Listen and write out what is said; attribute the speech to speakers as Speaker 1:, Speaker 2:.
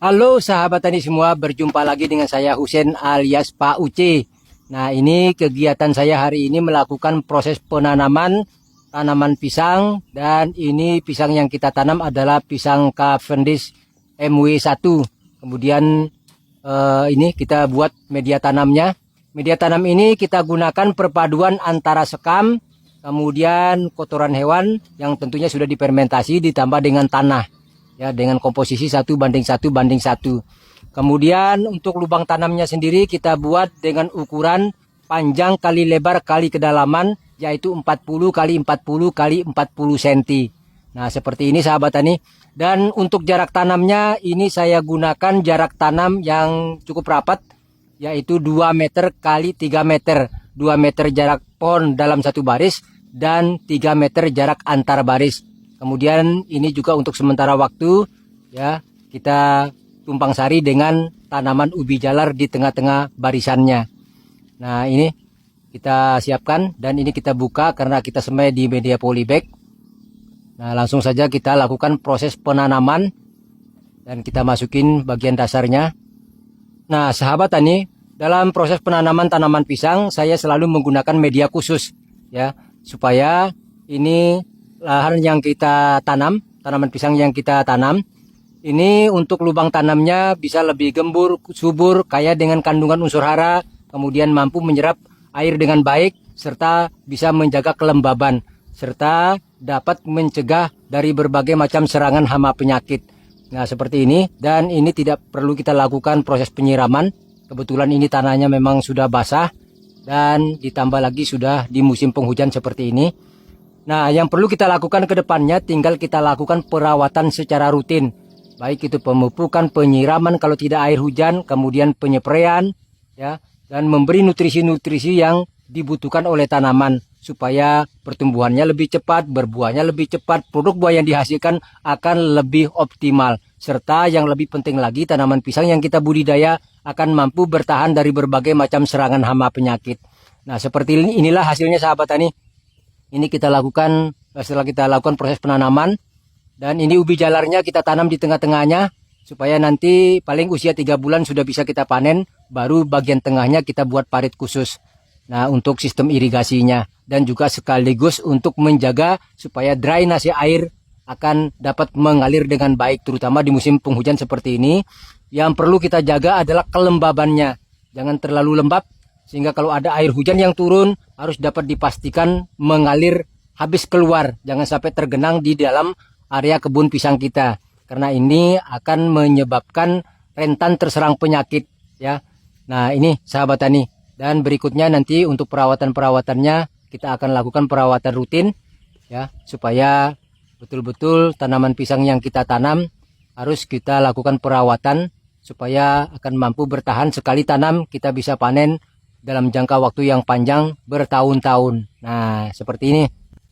Speaker 1: Halo sahabat tani semua, berjumpa lagi dengan saya Husen alias Pak Uce. Nah, ini kegiatan saya hari ini melakukan proses penanaman tanaman pisang, dan ini pisang yang kita tanam adalah pisang Cavendish MW1. Kemudian ini kita buat media tanamnya. Media tanam ini kita gunakan perpaduan antara sekam, kemudian kotoran hewan yang tentunya sudah difermentasi ditambah dengan tanah. Ya, dengan komposisi 1:1:1. Kemudian untuk lubang tanamnya sendiri kita buat dengan ukuran panjang kali lebar kali kedalaman, yaitu 40 kali 40 kali 40 cm. Nah, seperti ini sahabat tani. Dan untuk jarak tanamnya ini saya gunakan jarak tanam yang cukup rapat, yaitu 2 meter kali 3 meter. 2 meter jarak pohon dalam satu baris dan 3 meter jarak antar baris. Kemudian ini juga untuk sementara waktu ya, kita tumpang sari dengan tanaman ubi jalar di tengah-tengah barisannya. Nah, ini kita siapkan dan ini kita buka karena kita semai di media polybag. Nah, langsung saja kita lakukan proses penanaman dan kita masukin bagian dasarnya. Nah, sahabat tani, dalam proses penanaman tanaman pisang saya selalu menggunakan media khusus ya, supaya ini lahan yang kita tanam, tanaman pisang yang kita tanam, ini untuk lubang tanamnya bisa lebih gembur, subur, kaya dengan kandungan unsur hara, kemudian mampu menyerap air dengan baik, serta bisa menjaga kelembaban, serta dapat mencegah dari berbagai macam serangan hama penyakit. Nah, seperti ini, dan ini tidak perlu kita lakukan proses penyiraman. Kebetulan ini tanahnya memang sudah basah, dan ditambah lagi sudah di musim penghujan seperti ini. Nah, yang perlu kita lakukan ke depannya tinggal kita lakukan perawatan secara rutin. Baik itu pemupukan, penyiraman kalau tidak air hujan, kemudian penyepraian ya, dan memberi nutrisi-nutrisi yang dibutuhkan oleh tanaman supaya pertumbuhannya lebih cepat, berbuahnya lebih cepat, produk buah yang dihasilkan akan lebih optimal. Serta yang lebih penting lagi, tanaman pisang yang kita budidaya akan mampu bertahan dari berbagai macam serangan hama penyakit. Nah, seperti inilah hasilnya sahabat tani. Ini kita lakukan setelah kita lakukan proses penanaman, dan ini ubi jalarnya kita tanam di tengah-tengahnya supaya nanti paling usia 3 bulan sudah bisa kita panen, baru bagian tengahnya kita buat parit khusus. Nah, untuk sistem irigasinya dan juga sekaligus untuk menjaga supaya drainase air akan dapat mengalir dengan baik, terutama di musim penghujan seperti ini. Yang perlu kita jaga adalah kelembabannya, jangan terlalu lembab, sehingga kalau ada air hujan yang turun harus dapat dipastikan mengalir habis keluar, jangan sampai tergenang di dalam area kebun pisang kita, karena ini akan menyebabkan rentan terserang penyakit ya. Nah, ini sahabat tani, dan berikutnya nanti untuk perawatan-perawatannya kita akan lakukan perawatan rutin ya, supaya betul-betul tanaman pisang yang kita tanam harus kita lakukan perawatan supaya akan mampu bertahan. Sekali tanam kita bisa panen dalam jangka waktu yang panjang bertahun-tahun. Nah, seperti ini.